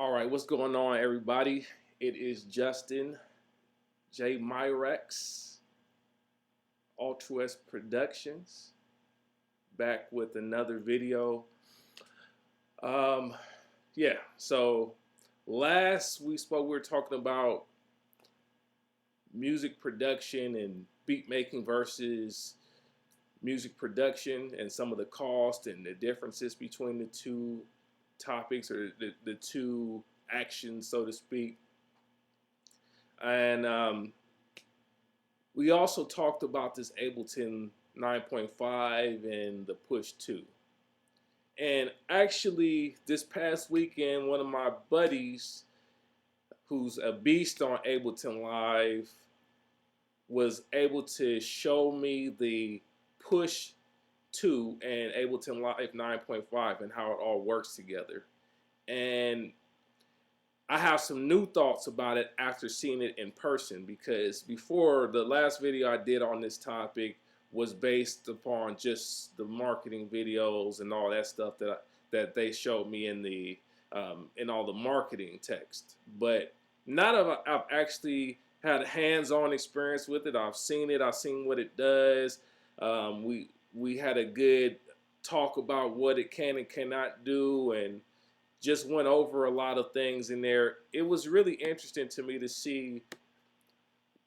All right, what's going on, everybody? It is Justin J. Myrex, Altruwest Productions, back with another video. Um, so last we spoke, we were talking about music production and beat making versus music production and some of the cost and the differences between the two topics or the two actions, so to speak. And we also talked about this Ableton 9.5 and the Push 2. And actually, this past weekend, one of my buddies, who's a beast on Ableton Live, was able to show me the Push 2 and Ableton Live 9.5 and how it all works together. And I have some new thoughts about it after seeing it in person, because before, the last video I did on this topic was based upon just the marketing videos and all that stuff that they showed me in all the marketing text. But not I've actually had hands-on experience with it. I've seen it. I've seen what it does. We had a good talk about what it can and cannot do, and just went over a lot of things in there. It was really interesting to me to see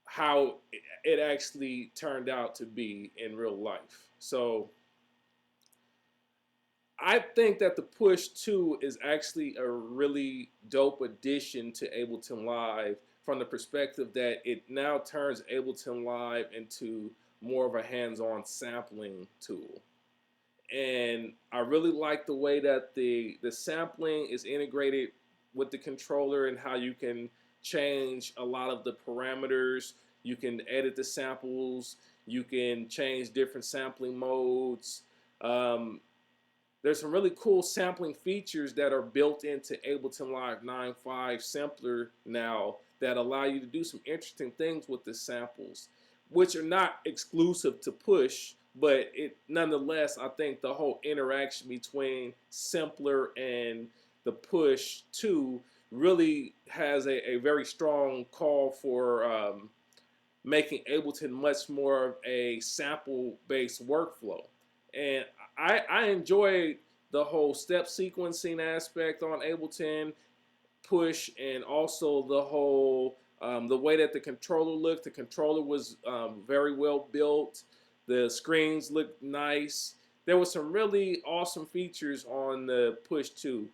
how it actually turned out to be in real life. So I think that the Push 2 is actually a really dope addition to Ableton Live, from the perspective that it now turns Ableton Live into more of a hands-on sampling tool. And I really like the way that the sampling is integrated with the controller, and how you can change a lot of the parameters. You can edit the samples. You can change different sampling modes. There's some really cool sampling features that are built into Ableton Live 9.5 Sampler now that allow you to do some interesting things with the samples, which are not exclusive to Push. But nonetheless, I think the whole interaction between Sampler and the Push 2 really has a very strong call for making Ableton much more of a sample-based workflow. And I enjoyed the whole step sequencing aspect on Ableton Push, and also the whole the way that the controller looked. The controller was very well built. The screens looked nice. There was some really awesome features on the Push 2.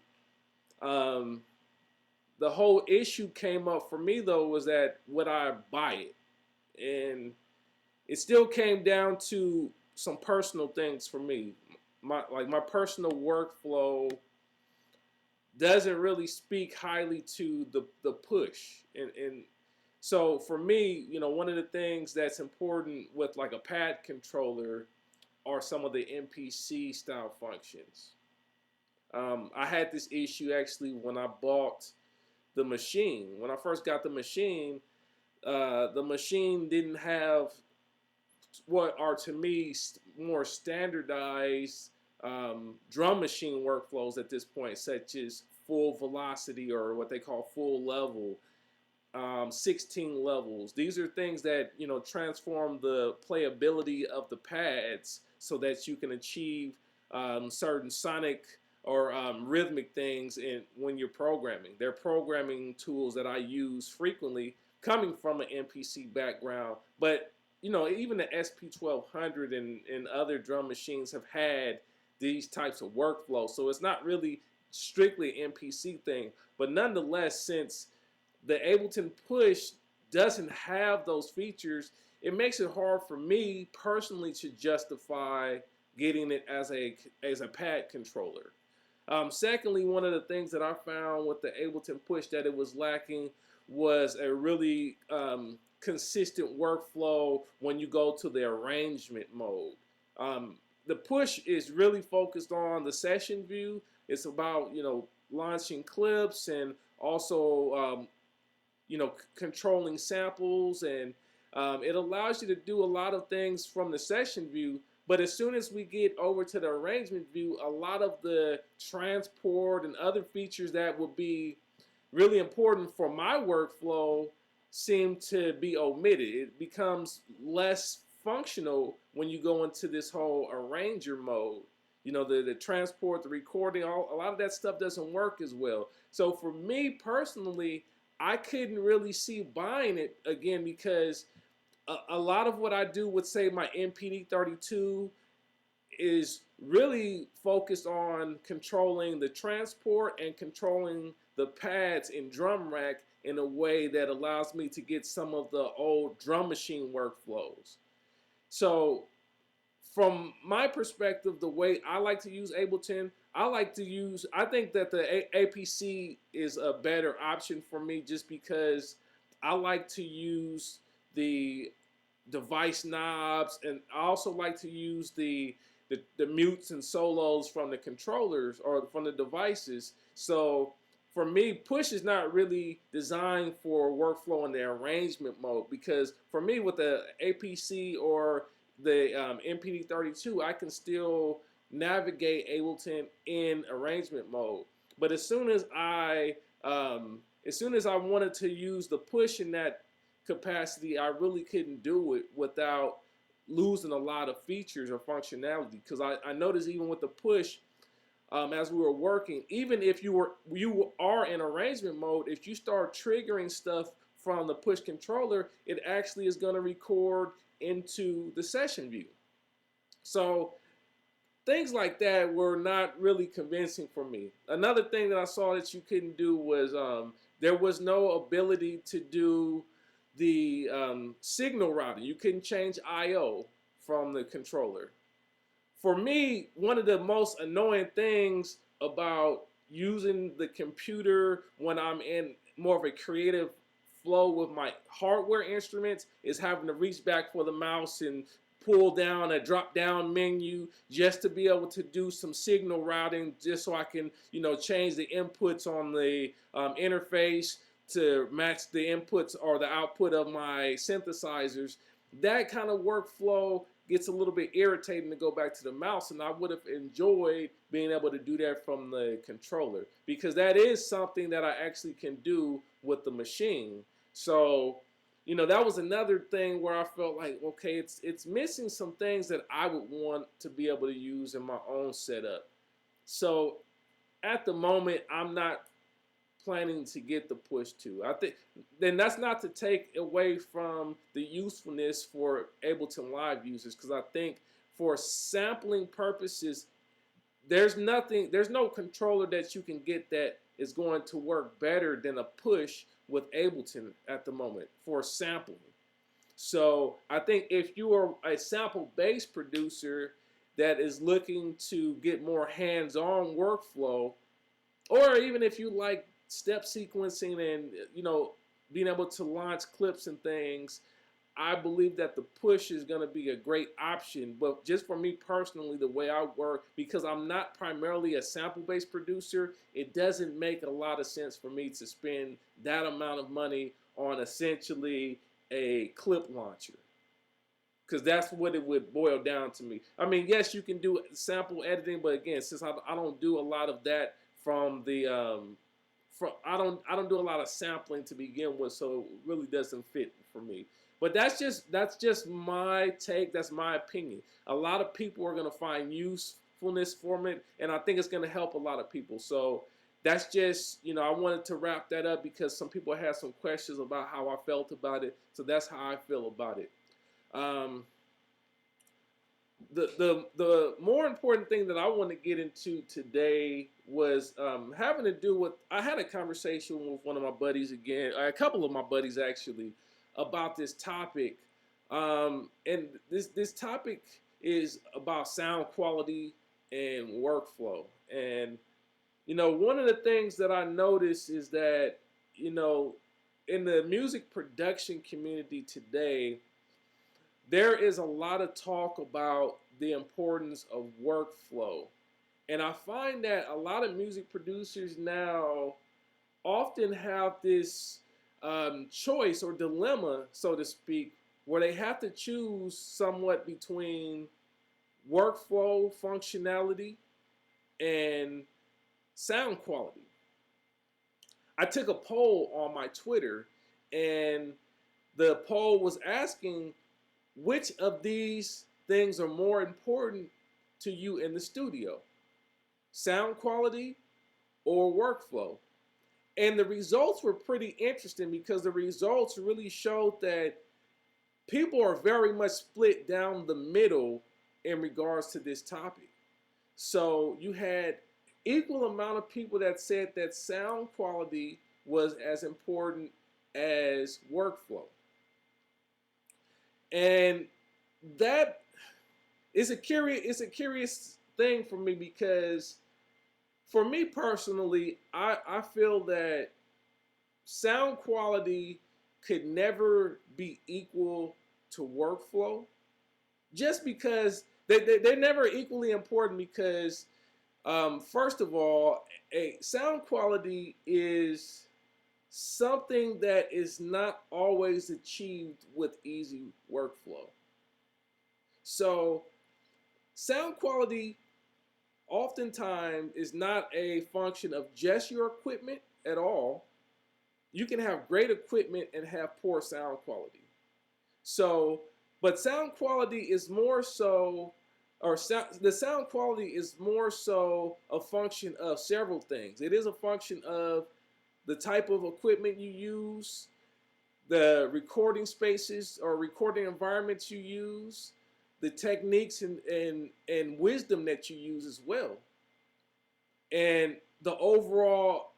The whole issue came up for me, though, was that would I buy it? And it still came down to some personal things for me. My personal workflow doesn't really speak highly to the Push. And so for me, one of the things that's important with like a pad controller are some of the MPC style functions. I had this issue actually when I bought the machine. When I first got the machine didn't have what are, to me, more standardized drum machine workflows at this point, such as full velocity, or what they call full level, 16 levels. These are things that transform the playability of the pads so that you can achieve certain sonic or rhythmic things when you're programming. They're programming tools that I use frequently, coming from an MPC background. But even the SP1200 and other drum machines have had these types of workflows. So it's not really strictly an MPC thing. But nonetheless, since the Ableton Push doesn't have those features, it makes it hard for me personally to justify getting it as a pad controller. Secondly, one of the things that I found with the Ableton Push that it was lacking was a really consistent workflow when you go to the arrangement mode. The Push is really focused on the session view. It's about launching clips, and also controlling samples, and it allows you to do a lot of things from the session view. But as soon as we get over to the arrangement view, a lot of the transport and other features that would be really important for my workflow seem to be omitted. It becomes less functional when you go into this whole arranger mode. You know, the transport, the recording, a lot of that stuff doesn't work as well. So for me personally, I couldn't really see buying it again because a lot of what I do with, say, my MPD32 is really focused on controlling the transport and controlling the pads in drum rack in a way that allows me to get some of the old drum machine workflows. So from my perspective, the way I like to use Ableton, I think that the APC is a better option for me just because I like to use the device knobs, and I also like to use the mutes and solos from the controllers or from the devices. So for me, push is not really designed for workflow in the arrangement mode because for me with the APC or the MPD32, I can still navigate Ableton in arrangement mode. But as soon as I wanted to use the push in that capacity, I really couldn't do it without losing a lot of features or functionality. Because I noticed even with the push, as we were working, even if you are in arrangement mode, if you start triggering stuff from the push controller, it actually is going to record into the session view. So things like that were not really convincing for me. Another thing that I saw that you couldn't do was there was no ability to do the signal routing. You couldn't change I/O from the controller. For me, one of the most annoying things about using the computer when I'm in more of a creative flow with my hardware instruments is having to reach back for the mouse and pull down a drop down menu just to be able to do some signal routing, just so I can, change the inputs on the interface to match the inputs or the output of my synthesizers. That kind of workflow gets a little bit irritating to go back to the mouse, and I would have enjoyed being able to do that from the controller because that is something that I actually can do with the machine. So, that was another thing where I felt like, okay, it's missing some things that I would want to be able to use in my own setup. So at the moment, I'm not planning to get the push 2. I think then that's not to take away from the usefulness for Ableton Live users, because I think for sampling purposes, there's no controller that you can get that is going to work better than a push with Ableton at the moment for sampling. So I think if you are a sample-based producer that is looking to get more hands-on workflow, or even if you like step sequencing and being able to launch clips and things, I believe that the push is going to be a great option. But just for me personally, the way I work, because I'm not primarily a sample-based producer, it doesn't make a lot of sense for me to spend that amount of money on essentially a clip launcher, because that's what it would boil down to me. I mean, yes, you can do sample editing, but again, since I don't do a lot of that from the I don't do a lot of sampling to begin with, so it really doesn't fit for me. But that's just my take. That's my opinion. A lot of people are going to find usefulness from it, and I think it's going to help a lot of people. So that's just, I wanted to wrap that up because some people had some questions about how I felt about it. So that's how I feel about it. The more important thing that I want to get into today was having to do with, I had a conversation with one of my buddies again, a couple of my buddies actually, about this topic. And this topic is about sound quality and workflow. And, one of the things that I noticed is that, in the music production community today, there is a lot of talk about the importance of workflow. And I find that a lot of music producers now often have this choice or dilemma, so to speak, where they have to choose somewhat between workflow functionality and sound quality. I took a poll on my Twitter, and the poll was asking which of these things are more important to you in the studio: sound quality or workflow? And the results were pretty interesting because the results really showed that people are very much split down the middle in regards to this topic. So you had equal amount of people that said that sound quality was as important as workflow. And that is a curious thing for me, because for me personally, I feel that sound quality could never be equal to workflow, just because they're never equally important. Because first of all, a sound quality is something that is not always achieved with easy workflow. So sound quality oftentimes is not a function of just your equipment at all. You can have great equipment and have poor sound quality. So, but sound quality is more so, the sound quality is more so a function of several things. It is a function of the type of equipment you use, the recording spaces or recording environments you use, the techniques and wisdom that you use as well, and the overall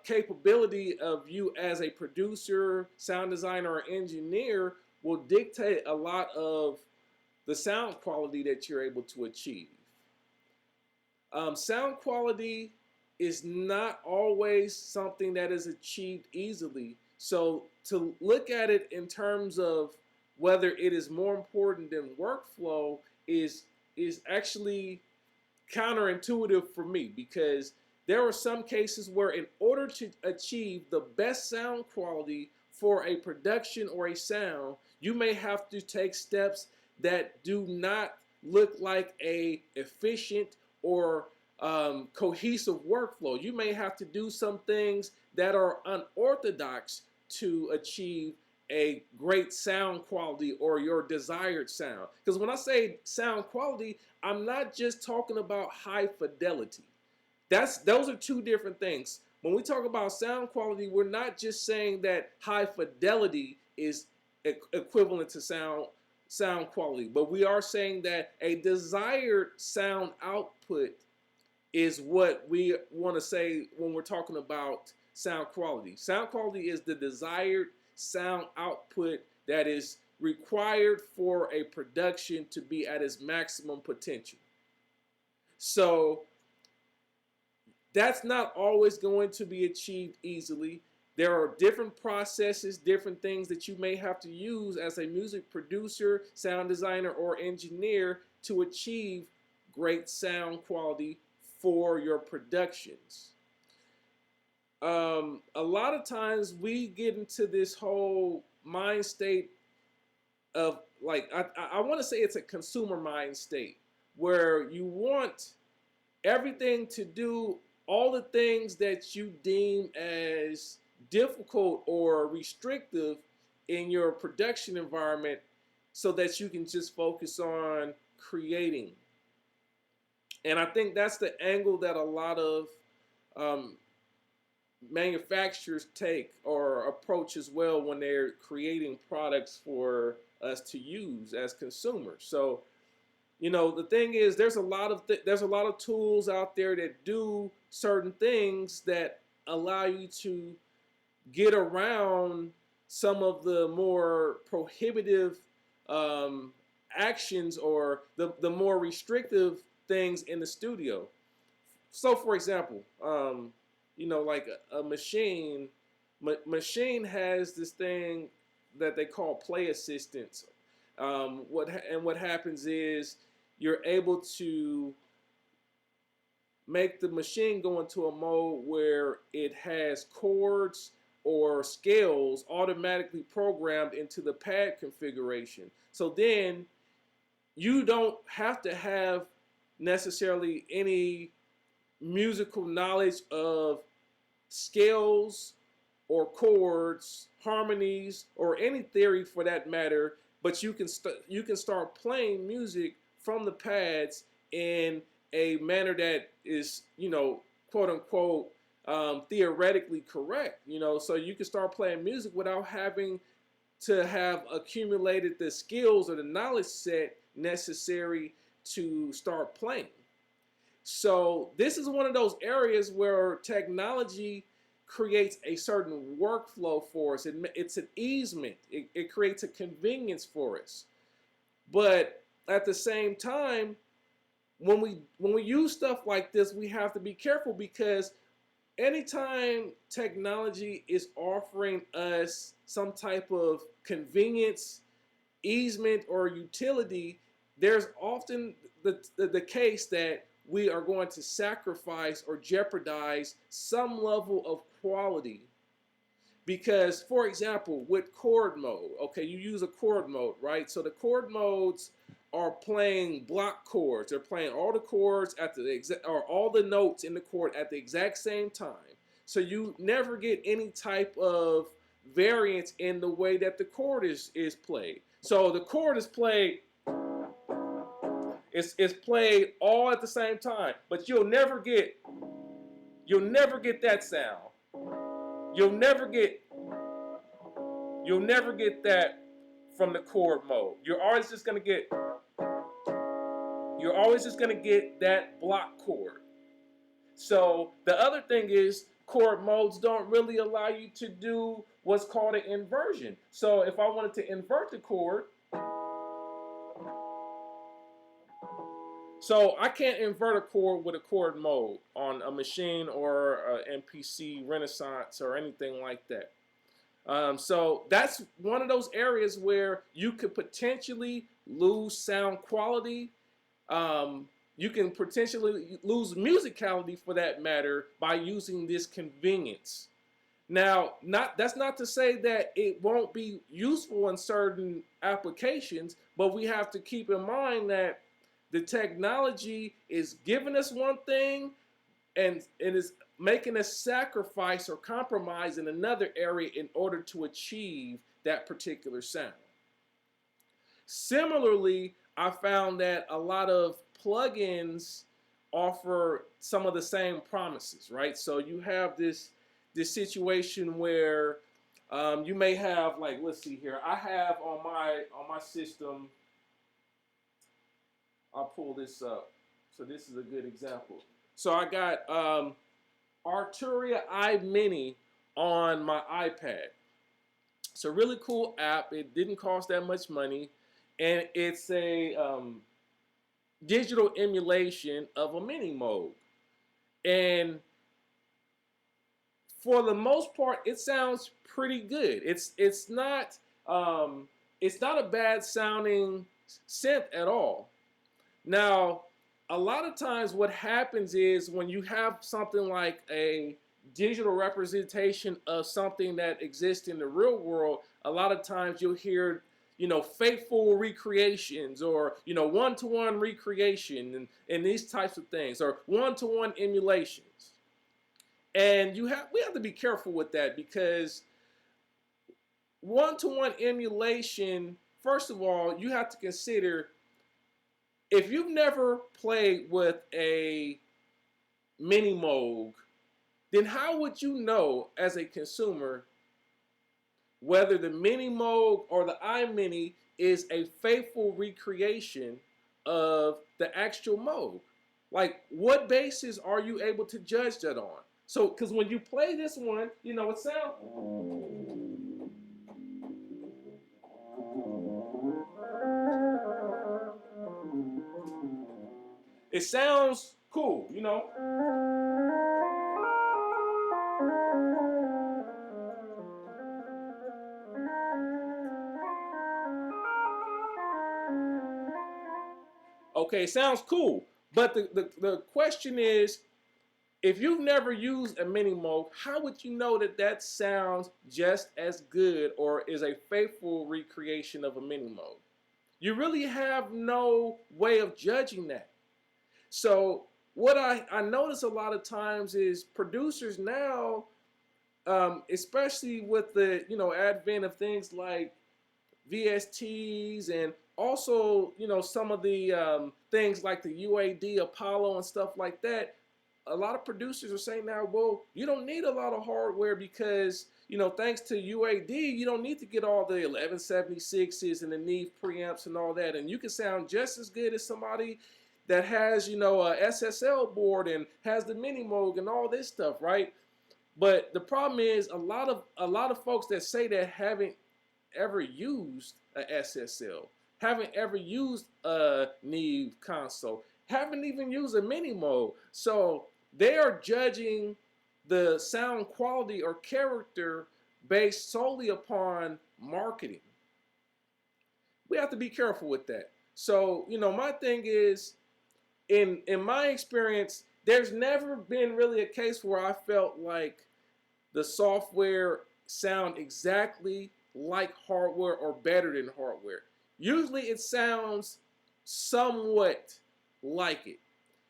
capability of you as a producer, sound designer, or engineer will dictate a lot of the sound quality that you're able to achieve. Sound quality is not always something that is achieved easily. So to look at it in terms of whether it is more important than workflow is actually counterintuitive for me, because there are some cases where in order to achieve the best sound quality for a production or a sound, you may have to take steps that do not look like a efficient or cohesive workflow. You may have to do some things that are unorthodox to achieve a great sound quality or your desired sound. Because when I say sound quality, I'm not just talking about high fidelity. Those are two different things. When we talk about sound quality, we're not just saying that high fidelity is equivalent to sound quality, but we are saying that a desired sound output is what we want to say when we're talking about sound quality. Sound quality is the desired sound output that is required for a production to be at its maximum potential. So that's not always going to be achieved easily. There are different processes, different things that you may have to use as a music producer, sound designer, or engineer to achieve great sound quality for your productions. A lot of times we get into this whole mind state of, like, I want to say it's a consumer mind state where you want everything to do all the things that you deem as difficult or restrictive in your production environment so that you can just focus on creating. And I think that's the angle that a lot of manufacturers take or approach as well when they're creating products for us to use as consumers. So, the thing is, there's a lot of tools out there that do certain things that allow you to get around some of the more prohibitive actions or the more restrictive things in the studio. So, for example, like a machine has this thing that they call play assistance. What happens is you're able to make the machine go into a mode where it has chords or scales automatically programmed into the pad configuration. So then you don't have to have necessarily any musical knowledge of scales or chords, harmonies, or any theory for that matter, but you can start playing music from the pads in a manner that is, quote unquote, theoretically correct. So you can start playing music without having to have accumulated the skills or the knowledge set necessary to start playing. So this is one of those areas where technology creates a certain workflow for us. It's an easement. It creates a convenience for us. But at the same time, when we use stuff like this, we have to be careful, because anytime technology is offering us some type of convenience, easement, or utility, there's often the case that we are going to sacrifice or jeopardize some level of quality. Because, for example, with chord mode, okay, you use a chord mode, right? So the chord modes are playing block chords. They're playing all the chords at or all the notes in the chord at the exact same time. So you never get any type of variance in the way that the chord is played. So the chord is played, it's played all at the same time, but you'll never get that sound. You'll never get that from the chord mode. You're always just gonna get that block chord. So the other thing is, chord modes don't really allow you to do what's called an inversion. So if I wanted to invert the chord, so I can't invert a chord with a chord mode on a machine or a MPC Renaissance or anything like that. So that's one of those areas where you could potentially lose sound quality. You can potentially lose musicality, for that matter, by using this convenience. Now, that's not to say that it won't be useful in certain applications, but we have to keep in mind that the technology is giving us one thing, and is making us sacrifice or compromise in another area in order to achieve that particular sound. Similarly, I found that a lot of plugins offer some of the same promises, right? So you have this situation where you may have, like, let's see here. I have on my system. I'll pull this up. So this is a good example. So I got Arturia iMini on my iPad. It's a really cool app. It didn't cost that much money, and it's a digital emulation of a mini Moog. And for the most part, it sounds pretty good. It's not a bad sounding synth at all. Now, a lot of times what happens is, when you have something like a digital representation of something that exists in the real world, a lot of times you'll hear, faithful recreations, or, one-to-one recreation, and these types of things, or one-to-one emulations. And we have to be careful with that, because one-to-one emulation, first of all, you have to consider, if you've never played with a mini Moog, then how would you know as a consumer whether the mini Moog or the iMini is a faithful recreation of the actual Moog? Like, what basis are you able to judge that on? So, because when you play this one, it sounds... It sounds cool, Okay, it sounds cool. But the question is, if you've never used a mini Moog, how would you know that that sounds just as good or is a faithful recreation of a mini Moog? You really have no way of judging that. So what I notice a lot of times is producers now especially with the advent of things like VSTs, and also some of the things like the UAD, Apollo, and stuff like that. A lot of producers are saying now, well, you don't need a lot of hardware because thanks to UAD, you don't need to get all the 1176s and the Neve preamps and all that, and you can sound just as good as somebody that has a SSL board and has the mini Moog and all this stuff, right? But the problem is a lot of folks that say that haven't ever used a SSL, haven't ever used a Neve console, haven't even used a mini Moog. So they are judging the sound quality or character based solely upon marketing. We have to be careful with that. So, my thing is, in my experience, there's never been really a case where I felt like the software sound exactly like hardware or better than hardware. Usually it sounds somewhat like it.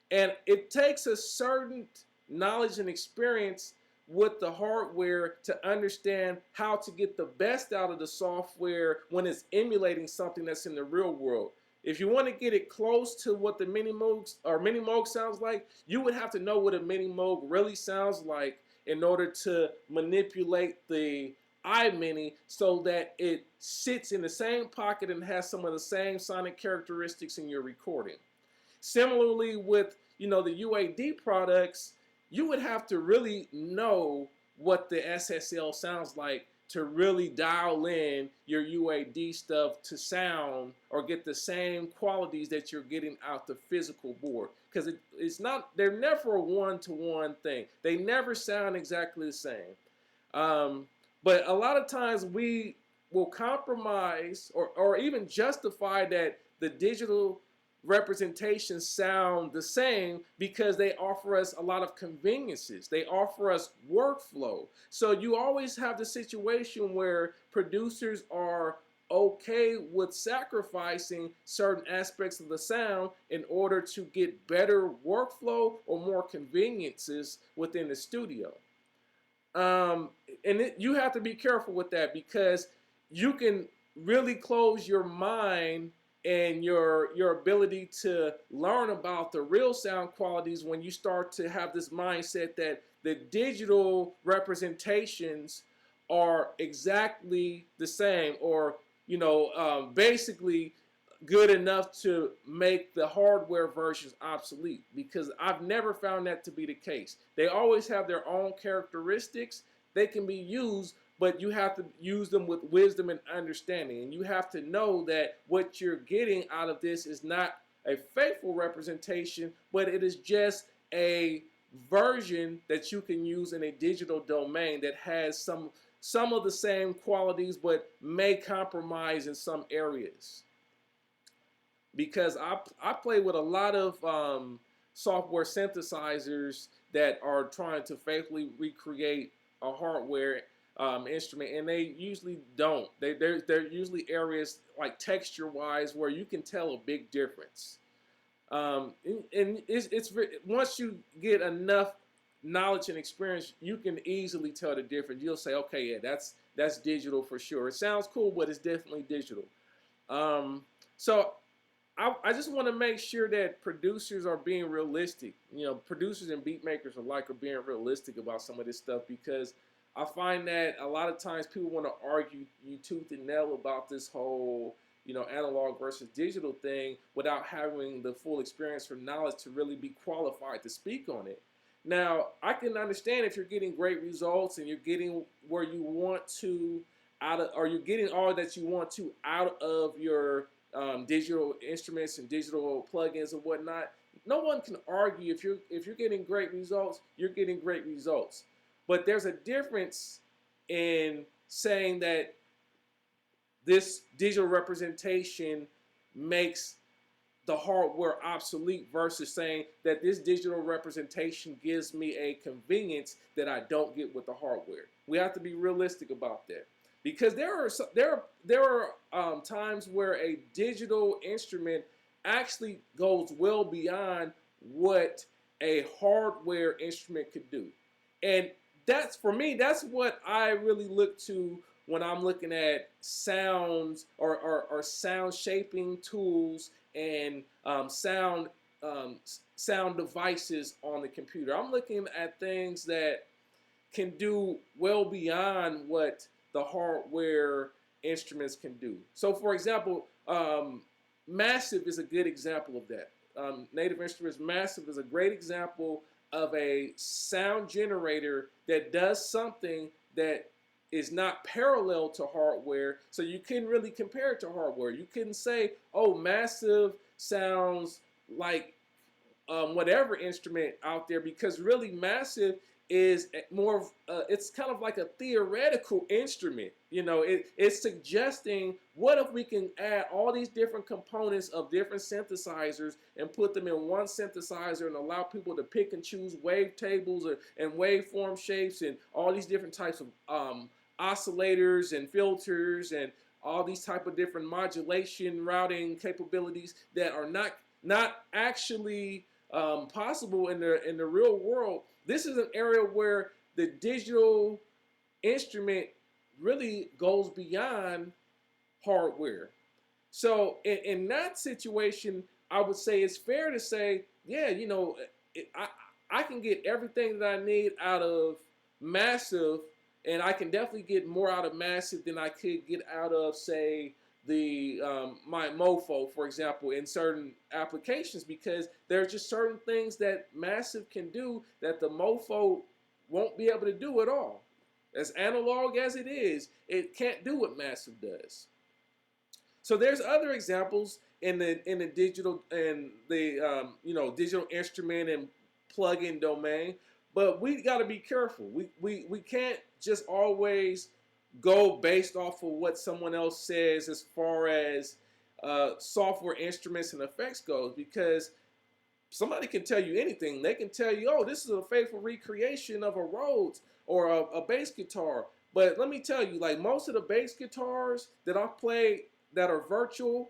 And it takes a certain knowledge and experience with the hardware to understand how to get the best out of the software when it's emulating something that's in the real world. If you want to get it close to what the mini Moog sounds like, you would have to know what a mini Moog really sounds like in order to manipulate the iMini so that it sits in the same pocket and has some of the same sonic characteristics in your recording. Similarly with the UAD products, you would have to really know what the SSL sounds like to really dial in your UAD stuff to sound or get the same qualities that you're getting out the physical board. Because they're never a one-to-one thing. They never sound exactly the same. But a lot of times we will compromise or even justify that the digital representations sound the same because they offer us a lot of conveniences. They offer us workflow. So you always have the situation where producers are okay with sacrificing certain aspects of the sound in order to get better workflow or more conveniences within the studio. You have to be careful with that because you can really close your mind and your ability to learn about the real sound qualities when you start to have this mindset that the digital representations are exactly the same, or basically good enough to make the hardware versions obsolete, because I've never found that to be the case. They always have their own characteristics. They can be used, but you have to use them with wisdom and understanding. And you have to know that what you're getting out of this is not a faithful representation, but it is just a version that you can use in a digital domain that has some of the same qualities, but may compromise in some areas. Because I play with a lot of software synthesizers that are trying to faithfully recreate a hardware instrument, and they usually don't. They're usually areas like texture-wise where you can tell a big difference. And it's once you get enough knowledge and experience, you can easily tell the difference. You'll say, okay, yeah, that's digital for sure. It sounds cool, but it's definitely digital. So I just want to make sure that producers are being realistic. Producers and beat makers alike are being realistic about some of this stuff, because I find that a lot of times people want to argue you tooth and nail about this whole, analog versus digital thing without having the full experience or knowledge to really be qualified to speak on it. Now, I can understand if you're getting great results and you're getting where you want to or you're getting all that you want to out of your digital instruments and digital plugins and whatnot. No one can argue if you're getting great results, you're getting great results. But there's a difference in saying that this digital representation makes the hardware obsolete versus saying that this digital representation gives me a convenience that I don't get with the hardware. We have to be realistic about that, because there are times where a digital instrument actually goes well beyond what a hardware instrument could do, and that's for me. That's what I really look to when I'm looking at sounds or sound shaping tools and um, sound devices on the computer. I'm looking at things that can do well beyond what the hardware instruments can do. So, for example, Massive is a good example of that. Native Instruments Massive is a great example of a sound generator that does something that is not parallel to hardware, so you couldn't really compare it to hardware. You couldn't say, oh, Massive sounds like whatever instrument out there, because really Massive is more of it's kind of like a theoretical instrument. You know, it's suggesting, what if we can add all these different components of different synthesizers and put them in one synthesizer and allow people to pick and choose wave tables and waveform shapes and all these different types of oscillators and filters and all these type of different modulation routing capabilities that are not actually possible in the real world. This is an area where the digital instrument really goes beyond hardware. So in that situation, I would say it's fair to say, yeah, you know, I can get everything that I need out of Massive, and I can definitely get more out of Massive than I could get out of, say, the my Mofo, for example, in certain applications, because there's just certain things that Massive can do that the Mofo won't be able to do at all. As analog as it is, it can't do what Massive does. So there's other examples in the digital and the digital instrument and plug-in domain, but we got to be careful. We can't just always go based off of what someone else says as far as software instruments and effects goes, because somebody can tell you anything. They can tell you, oh, this is a faithful recreation of a Rhodes or a bass guitar. But let me tell you, like, most of the bass guitars that I've played that are virtual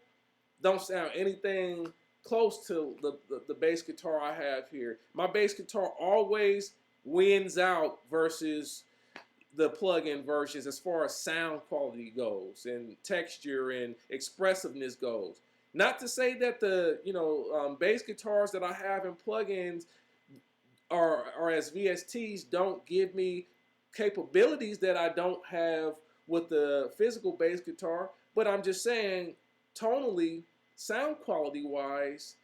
don't sound anything close to the bass guitar I have here. My bass guitar always wins out versus the plug-in versions as far as sound quality goes and texture and expressiveness goes. Not to say that the bass guitars that I have in plugins are as VSTs don't give me capabilities that I don't have with the physical bass guitar, but I'm just saying, tonally, sound quality wise,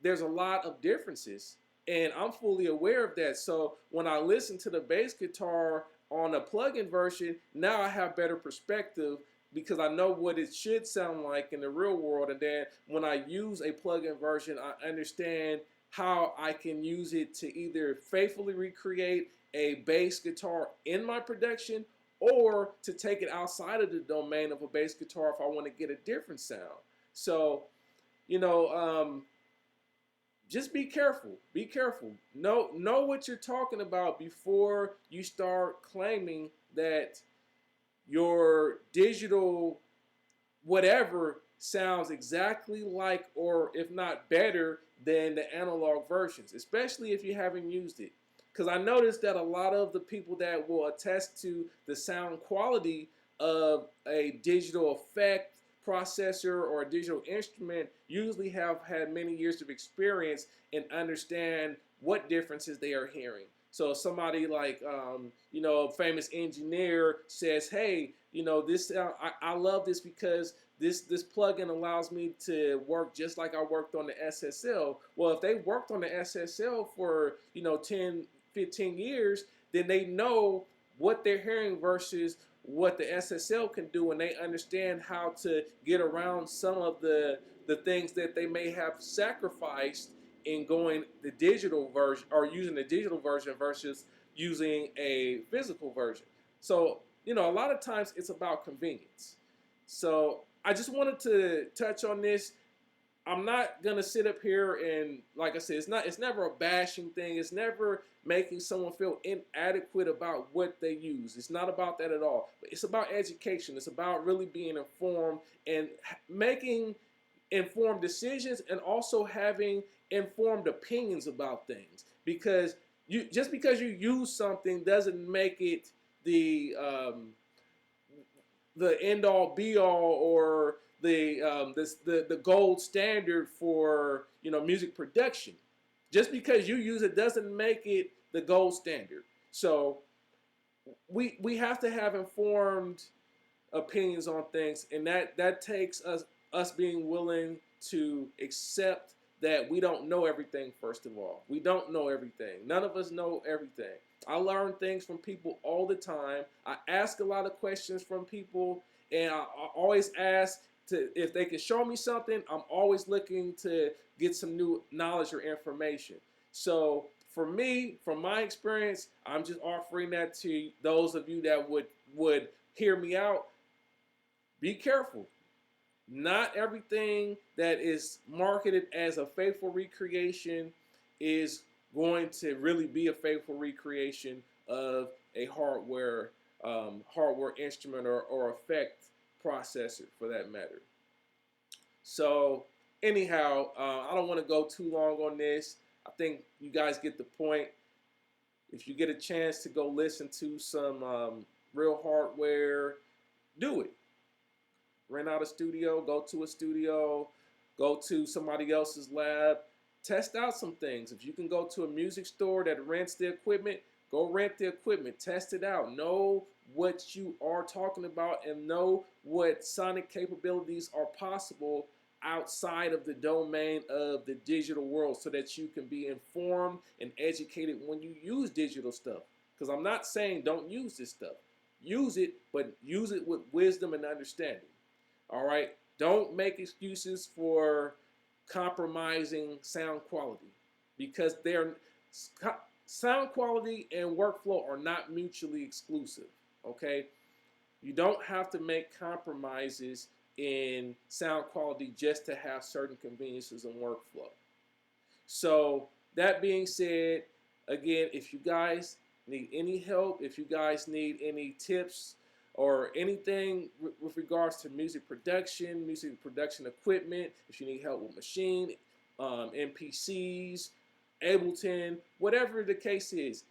there's a lot of differences, and I'm fully aware of that. So when I listen to the bass guitar on a plug-in version, now I have better perspective because I know what it should sound like in the real world, and then when I use a plug-in version, I understand how I can use it to either faithfully recreate a bass guitar in my production, or to take it outside of the domain of a bass guitar if I want to get a different sound. So, just be careful. Be careful. Know what you're talking about before you start claiming that your digital whatever sounds exactly like, or if not better than, the analog versions, especially if you haven't used it. Because I noticed that a lot of the people that will attest to the sound quality of a digital effect processor or a digital instrument usually have had many years of experience and understand what differences they are hearing. So if somebody like, a famous engineer says, hey, this I love this because this plugin allows me to work just like I worked on the SSL. Well, if they worked on the SSL for 10, 15 years, then they know what they're hearing versus what the SSL can do, and they understand how to get around some of the things that they may have sacrificed in going the digital version or using the digital version versus using a physical version. So, a lot of times it's about convenience. So I just wanted to touch on this. I'm not gonna sit up here and, like I said, it's never a bashing thing. It's never making someone feel inadequate about what they use. It's not about that at all. But it's about education. It's about really being informed and making informed decisions, and also having informed opinions about things. Because You just because you use something doesn't make it the end all be all or the gold standard for music production. Just because you use it doesn't make it the gold standard. So we have to have informed opinions on things, and that takes us being willing to accept that we don't know everything. First of all, we don't know everything. None of us know everything. I learn things from people all the time. I ask a lot of questions from people, and I always ask if they can show me something. I'm always looking to get some new knowledge or information. So for me, from my experience, I'm just offering that to those of you that would hear me out. Be careful. Not everything that is marketed as a faithful recreation is going to really be a faithful recreation of a hardware instrument or effect processor for that matter. So anyhow, I don't want to go too long on this. I think you guys get the point. If you get a chance to go listen to some real hardware, do it. Rent out a studio, go to a studio, go to somebody else's lab, test out some things. If you can go to a music store that rents the equipment, go rent the equipment, test it out, know what you are talking about, and know what sonic capabilities are possible outside of the domain of the digital world so that you can be informed and educated when you use digital stuff. Because I'm not saying don't use this stuff. Use it, but use it with wisdom and understanding. All right? Don't make excuses for compromising sound quality because sound quality and workflow are not mutually exclusive. Okay? You don't have to make compromises in sound quality just to have certain conveniences and workflow. So that being said, again, if you guys need any help, if you guys need any tips or anything with regards to music production equipment, if you need help with machine, MPCs, Ableton, whatever the case is,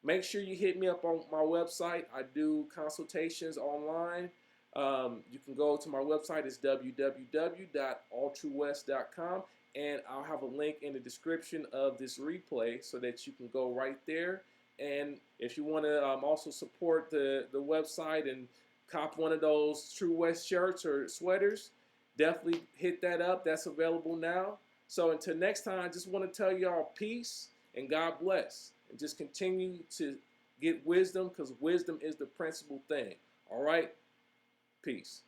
make sure you hit me up on my website. I do consultations online. You can go to my website. It's www.altruwest.com, and I'll have a link in the description of this replay so that you can go right there. And if you want to also support the website and cop one of those Altruwest shirts or sweaters, definitely hit that up. That's available now. So until next time, I just want to tell y'all peace and God bless. And just continue to get wisdom because wisdom is the principal thing. All right? Peace.